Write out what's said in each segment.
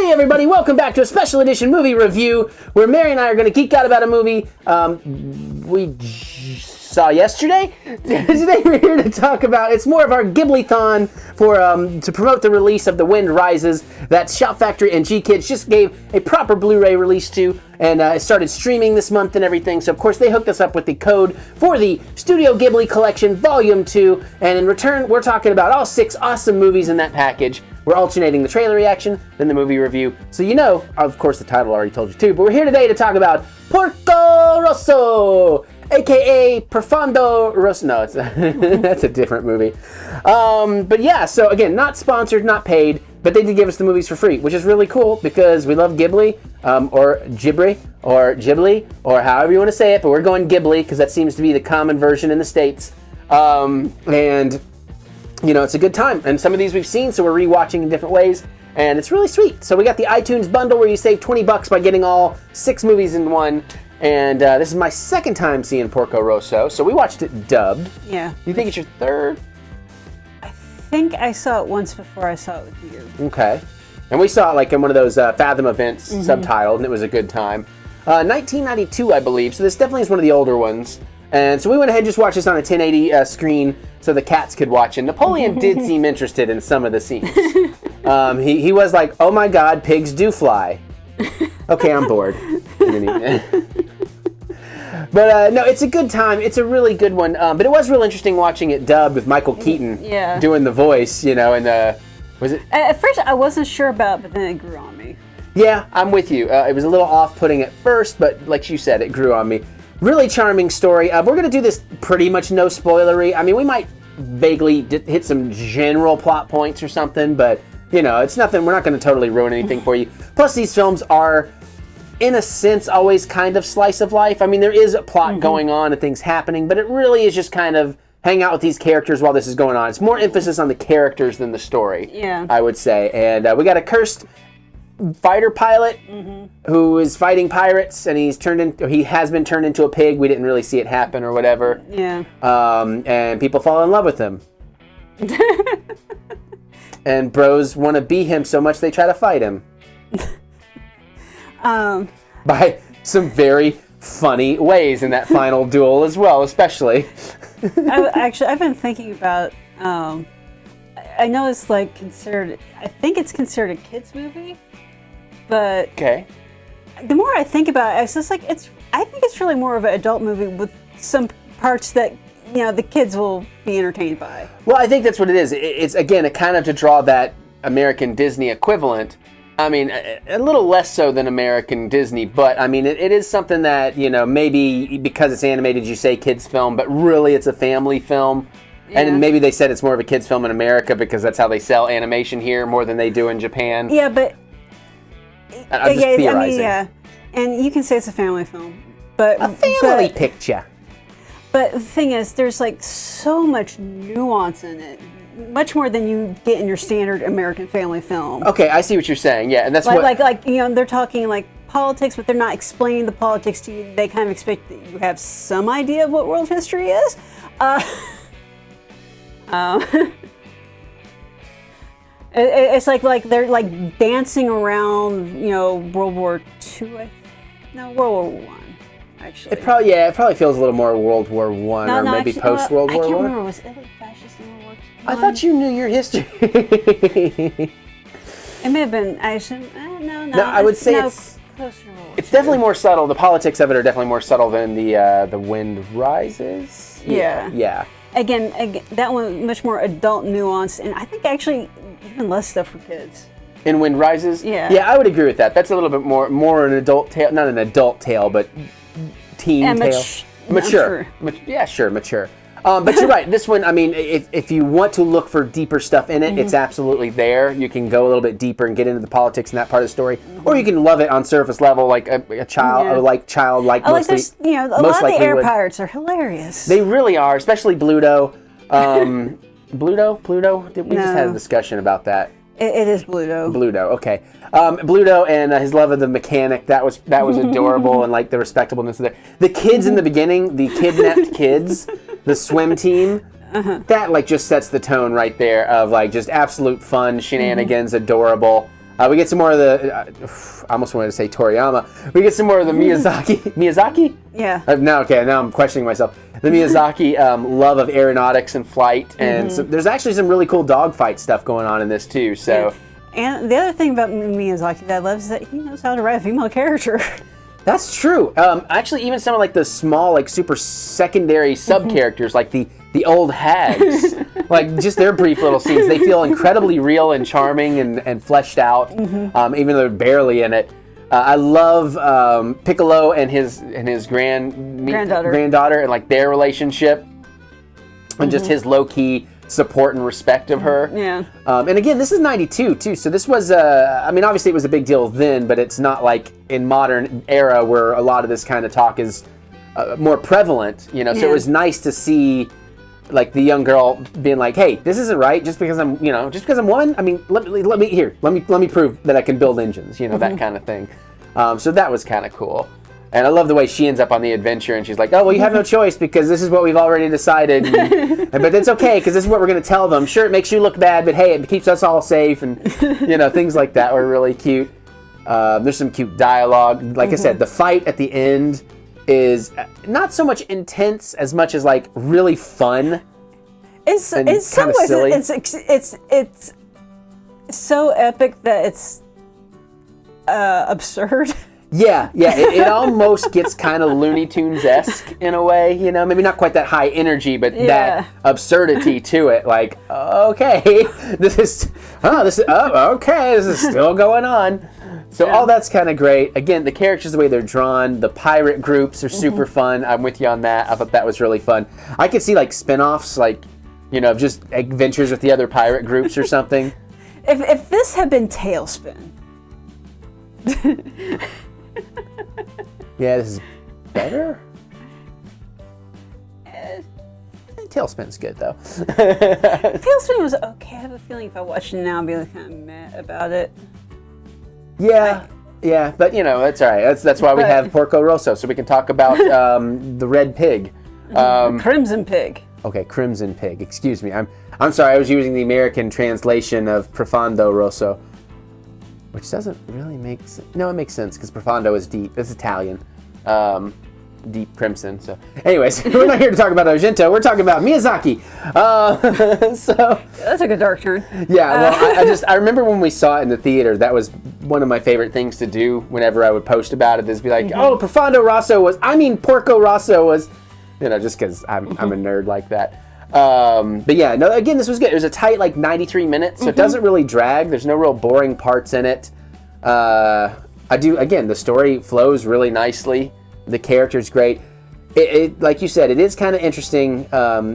Hey everybody, welcome back to a special edition movie review where Mary and I are going to geek out about a movie we saw yesterday. Today we're here to talk about, it's more of our Ghibli-thon for to promote the release of The Wind Rises that Shout Factory and GKIDS just gave a proper Blu-ray release to, and it started streaming this month and everything. So of course they hooked us up with the code for the Studio Ghibli Collection Volume 2, and in return we're talking about all 6 awesome movies in that package. We're alternating the trailer reaction, then the movie review. So you know, of course the title already told you too, but we're here today to talk about Porco Rosso, aka Profondo Rosso. No, it's that's a different movie. But yeah, so again, not sponsored, not paid, but they did give us the movies for free, which is really cool because we love Ghibli, or Ghibli, or however you want to say it, but we're going Ghibli because that seems to be the common version in the States. And you know, it's a good time. And some of these we've seen, so we're rewatching in different ways, and it's really sweet. So we got the iTunes bundle where you save $20 by getting all 6 movies in one. And this is my second time seeing Porco Rosso, so we watched it dubbed. Yeah. You think it's your third? I think I saw it once before I saw it with you. Okay. And we saw it like in one of those Fathom events, subtitled, and it was a good time. 1992, I believe, so this definitely is one of the older ones. And so we went ahead and just watched this on a 1080 screen so the cats could watch. And Napoleon did seem interested in some of the scenes. He was like, oh my god, pigs do fly. Okay, I'm bored. But no, it's a good time. It's a really good one. But it was real interesting watching it dubbed with Michael Keaton doing the voice, you know, and was it? At first I wasn't sure about it, but then it grew on me. Yeah, I'm with you. It was a little off-putting at first, but like you said, it grew on me. Really charming story. We're going to do this pretty much no spoilery. I mean, we might vaguely hit some general plot points or something, but, you know, it's nothing. We're not going to totally ruin anything for you. Plus, these films are, in a sense, always kind of slice of life. I mean, there is a plot going on and things happening, but it really is just kind of hang out with these characters while this is going on. It's more emphasis on the characters than the story, I would say. And we got a cursed fighter pilot who is fighting pirates, and he has been turned into a pig. We didn't really see it happen or whatever. Yeah. And people fall in love with him. And bros want to be him so much they try to fight him. By some very funny ways in that final duel as well, especially. I've been thinking about. I know it's like considered. I think it's considered a kids movie. But the more I think about it, it's just like I think it's really more of an adult movie with some parts that, you know, the kids will be entertained by. Well, I think that's what it is. It's again, it kind of to draw that American Disney equivalent. I mean, a little less so than American Disney, but I mean, it is something that, you know, maybe because it's animated, you say kids film, but really it's a family film. Yeah. And maybe they said it's more of a kids film in America because that's how they sell animation here more than they do in Japan. Yeah, but I'm just theorizing. I mean, and you can say it's a family film, but a family picture. But the thing is, there's like so much nuance in it, much more than you get in your standard American family film. Okay, I see what you're saying. Yeah, and that's like you know, they're talking like politics, but they're not explaining the politics to you. They kind of expect that you have some idea of what world history is. It's like they're like dancing around, you know, World War II. World War I, actually. It probably feels a little more World War I, or maybe post World War I. I can't remember. Was Italy fascist in World War I? I thought you knew your history. It may have been. No. I would say it's closer to World War it's definitely more subtle. The politics of it are definitely more subtle than the Wind Rises. Yeah. Again, that one much more adult nuanced, and I think actually even less stuff for kids. In Wind Rises? Yeah, I would agree with that. That's a little bit more an adult tale, not an adult tale, but teen tale. Mature. Mature. But you're right. This one, I mean, if you want to look for deeper stuff in it, it's absolutely there. You can go a little bit deeper and get into the politics in that part of the story, or you can love it on surface level, like a child, or like mostly. You know, a lot of the air pirates are hilarious. They really are, especially Bluto. Bluto. We just had a discussion about that. It is Bluto. Bluto, okay. Bluto and his love of the mechanic, that was adorable, and like the respectableness of it. The kids in the beginning, the kidnapped kids, the swim team, that like just sets the tone right there of like just absolute fun, shenanigans, adorable. We get some more of the, I almost wanted to say Toriyama. We get some more of the Miyazaki. Miyazaki? Yeah. Now I'm questioning myself. The Miyazaki love of aeronautics and flight. And so there's actually some really cool dogfight stuff going on in this too. So. And the other thing about Miyazaki that I love is that he knows how to write a female character. That's true. Actually, even some of like the small, like super secondary sub-characters, like the old hags, like just their brief little scenes, they feel incredibly real and charming and fleshed out, even though they're barely in it. I love Piccolo and his granddaughter and like their relationship, and just his low-key support and respect of her. Yeah. And again, this is 92 too, so this was, I mean, obviously it was a big deal then, but it's not like in modern era where a lot of this kind of talk is more prevalent, you know, so it was nice to see like the young girl being like, hey, this isn't right just because I'm woman. I mean, let me prove that I can build engines, you know, that kind of thing. So that was kind of cool. And I love the way she ends up on the adventure, and she's like, oh, well, you have no choice because this is what we've already decided. But it's okay because this is what we're going to tell them. Sure, it makes you look bad, but hey, it keeps us all safe, and, you know, things like that were really cute. There's some cute dialogue. Like I said, the fight at the end is not so much intense as much as like really fun. It's some ways silly. It's so epic that it's absurd. Yeah, it almost gets kind of Looney Tunes-esque in a way, you know, maybe not quite that high energy, but that absurdity to it. Like, okay, this is still going on. So all that's kind of great. Again, the characters, the way they're drawn, the pirate groups are super fun. I'm with you on that. I thought that was really fun. I could see like spin-offs, like, you know, just adventures with the other pirate groups or something. If this had been Tailspin. Yeah, this is better. Tailspin's good though. Tailspin was okay. I have a feeling if I watched it now, I'd be like kind of meh about it. Yeah, but you know, that's all right. That's why we have Porco Rosso, so we can talk about the red pig. Crimson Pig. Okay, Crimson Pig. Excuse me. I'm sorry. I was using the American translation of Profondo Rosso, which doesn't really make sense. No, it makes sense because Profondo is deep. It's Italian. Deep crimson. So, anyways, we're not here to talk about Argento. We're talking about Miyazaki. So that's like a dark turn. Yeah. Well, I remember when we saw it in the theater. That was one of my favorite things to do. Whenever I would post about it, is be like, "Oh, Porco Rosso was," you know, just because I'm a nerd like that. But yeah, no. Again, this was good. It was a tight, like 93 minutes, so it doesn't really drag. There's no real boring parts in it. Again, the story flows really nicely. The character's great. It like you said, it is kind of interesting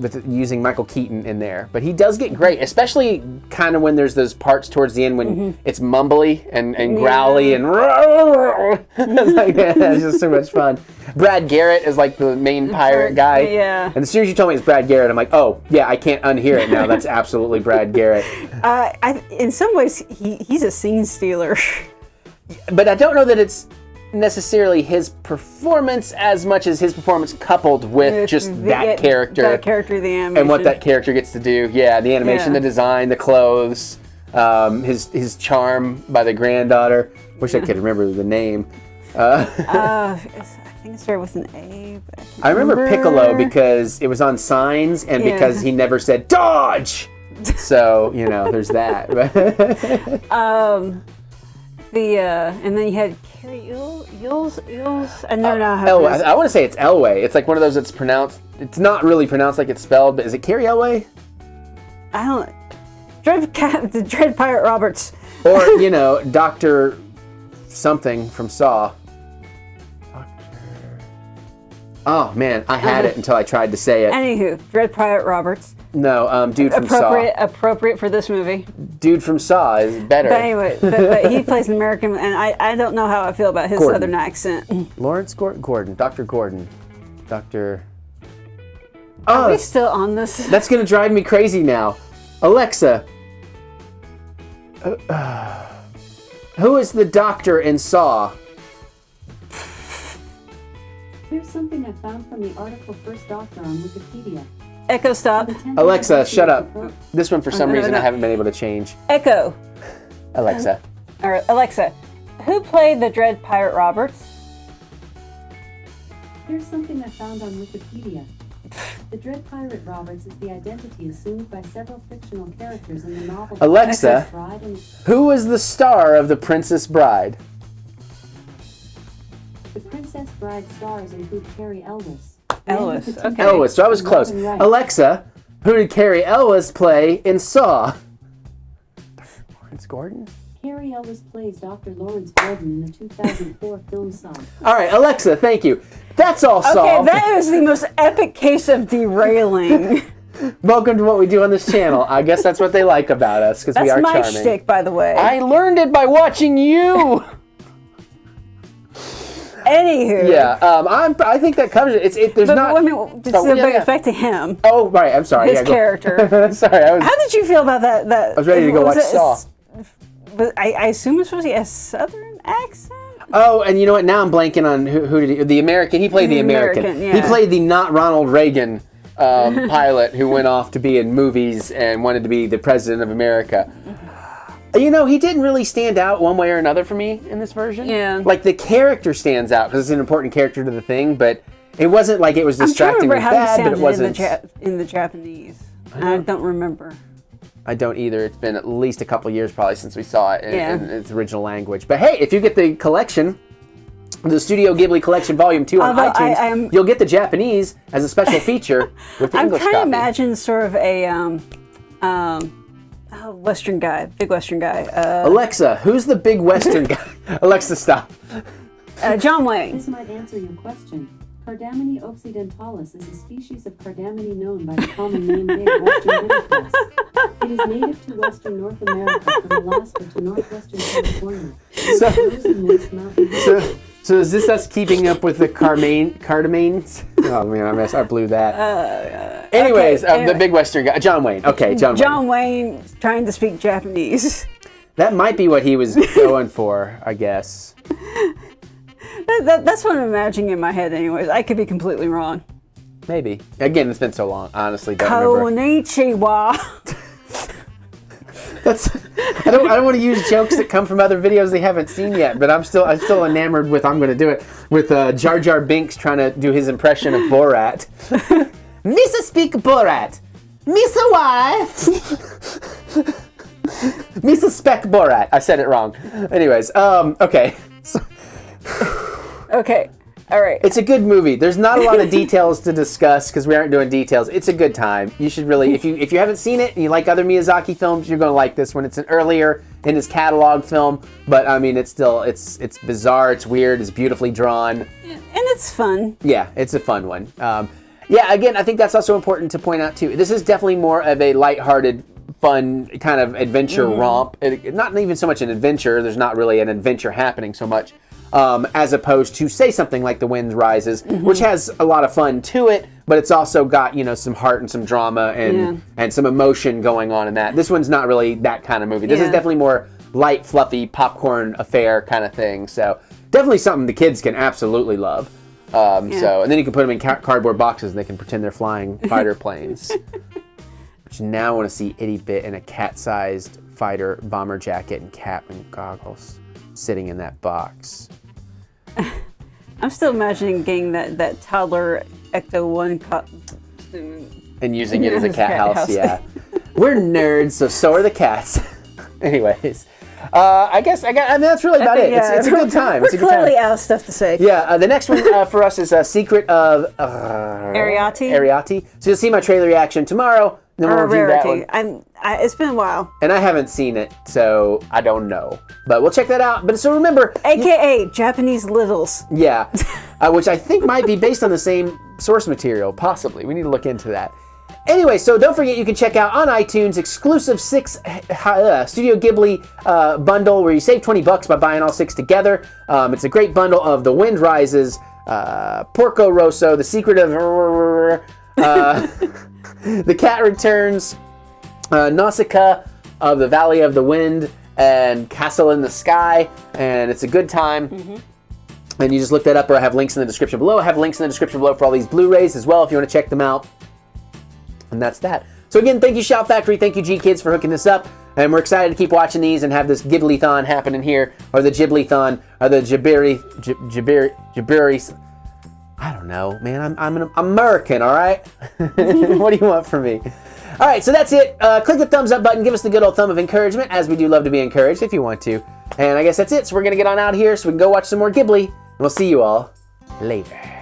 with using Michael Keaton in there, but he does get great, especially kind of when there's those parts towards the end when it's mumbly and growly and like, it's just so much fun. Brad Garrett is like the main pirate guy. Yeah. And as soon as you told me it's Brad Garrett, I'm like, oh yeah, I can't unhear it now. That's absolutely Brad Garrett. In some ways, he's a scene stealer. But I don't know that it's necessarily his performance as much as his performance coupled with just that character. That character, the animation. And what that character gets to do. Yeah, the animation, the design, the clothes, his charm by the granddaughter. Wish I could remember the name. I think it started with an A. I remember Piccolo because it was on signs and because he never said dodge. So, you know, there's that. And then you had Carrie Yules. I don't know how it is. I want to say it's Elway. It's like one of those that's pronounced. It's not really pronounced like it's spelled, but is it Carrie Elway? I don't. Dread Pirate Roberts. Or, you know, Dr. something from Saw. Oh man, I had it until I tried to say it. Anywho, Dread Pirate Roberts. No, dude from Saw. Appropriate for this movie. Dude from Saw is better. But anyway, but he plays an American, and I don't know how I feel about his Southern accent. Lawrence Gordon, Dr. Gordon, Dr. Are we still on this? That's gonna drive me crazy now. Alexa, who is the doctor in Saw? Here's something I found from the article First Doctor on Wikipedia. Echo stop. Alexa, shut up. This one, for some reason, I haven't been able to change. Echo. Alexa, All right, Alexa, who played the Dread Pirate Roberts? Here's something I found on Wikipedia. The Dread Pirate Roberts is the identity assumed by several fictional characters in the novel. Alexa, who was the star of The Princess Bride? The Princess Bride stars include Carrie Elwes. Elwes, okay. Elwes, so I was close. Alexa, who did Carrie Elwes play in Saw? Lawrence Gordon? Carrie Elwes plays Dr. Lawrence Gordon in the 2004 film Saw. All right, Alexa, thank you. That's all solved. Okay, that is the most epic case of derailing. Welcome to what we do on this channel. I guess that's what they like about us, because we are charming. That's my shtick, by the way. I learned it by watching you. Anywho. Yeah, I think that covers it. There's not. Wait a minute, it's back to him. Oh, right. I'm sorry. His character. Sorry, How did you feel about that? I was ready to go watch Saw. I assume it's supposed to be a Southern accent. Oh, and you know what? Now I'm blanking on who did he? The American. He played the American. Yeah. He played the not Ronald Reagan pilot who went off to be in movies and wanted to be the president of America. You know, he didn't really stand out one way or another for me in this version. Yeah. Like, the character stands out because it's an important character to the thing, but it wasn't like it was distractingly bad, but it wasn't. In the Japanese. I don't remember. I don't either. It's been at least a couple years probably since we saw it in its original language. But hey, if you get the collection, the Studio Ghibli Collection Volume 2 on iTunes, you'll get the Japanese as a special feature with the English copy. I'm trying to imagine sort of a Western guy, big Western guy. Alexa, who's the big Western guy? Alexa, stop. John Wayne. This might answer your question. Cardamine occidentalis is a species of cardamine known by the common name Big Western Rivercress. It is native to western North America from Alaska to northwestern California. So is this us keeping up with the cardamines? Oh man, I blew that. Anyways, the big Western guy, John Wayne. Okay, John Wayne trying to speak Japanese. That might be what he was going for, I guess. That's what I'm imagining in my head anyways. I could be completely wrong. Maybe. Again, it's been so long. Honestly, don't remember. Konnichiwa. I don't want to use jokes that come from other videos they haven't seen yet, but I'm still enamored with, I'm going to do it, with Jar Jar Binks trying to do his impression of Borat. Misa speak Borat. Misa wife. Misa spec Borat. I said it wrong. Anyways, okay. Okay. All right. It's a good movie. There's not a lot of details to discuss because we aren't doing details. It's a good time. You should really, if you haven't seen it and you like other Miyazaki films, you're going to like this one. It's an earlier in his catalog film, but I mean, it's still, it's bizarre, it's weird, it's beautifully drawn. And it's fun. Yeah, it's a fun one. Yeah, again, I think that's also important to point out too. This is definitely more of a lighthearted, fun kind of adventure romp. Not even so much an adventure. There's not really an adventure happening so much. As opposed to, say, something like The Wind Rises, which has a lot of fun to it, but it's also got, you know, some heart and some drama and some emotion going on in that. This one's not really that kind of movie. This is definitely more light, fluffy, popcorn affair kind of thing. So definitely something the kids can absolutely love. So, and then you can put them in cardboard boxes and they can pretend they're flying fighter planes. Which now I want to see Itty Bit in a cat-sized fighter bomber jacket and Catman goggles sitting in that box. I'm still imagining getting that toddler Ecto-1 costume. And using it as a cat house, yeah. We're nerds, so are the cats. Anyways, I mean, that's really about it. Yeah. It's a good time. We're clearly out of stuff to say. Yeah, the next one for us is Secret of Arrietty. So you'll see my trailer reaction tomorrow. Then we'll review that one. It's been a while. And I haven't seen it, so I don't know. But we'll check that out. But so remember... AKA Japanese Littles. Yeah, which I think might be based on the same source material, possibly. We need to look into that. Anyway, so don't forget you can check out on iTunes exclusive 6 Studio Ghibli bundle where you save $20 by buying all 6 together. It's a great bundle of The Wind Rises, Porco Rosso, The Secret of... The Cat Returns, Nausicaa of the Valley of the Wind, and Castle in the Sky, and it's a good time. And you just look that up, or I have links in the description below. I have links in the description below for all these Blu-rays as well if you want to check them out. And that's that. So again, thank you Shout Factory, thank you GKIDS for hooking this up. And we're excited to keep watching these and have this Ghibli-thon happening here, or the Ghibli-thon, or the Jibiri. I don't know, man. I'm an American, all right? What do you want from me? All right, so that's it. Click the thumbs up button. Give us the good old thumb of encouragement, as we do love to be encouraged if you want to. And I guess that's it. So we're going to get on out here so we can go watch some more Ghibli. And we'll see you all later.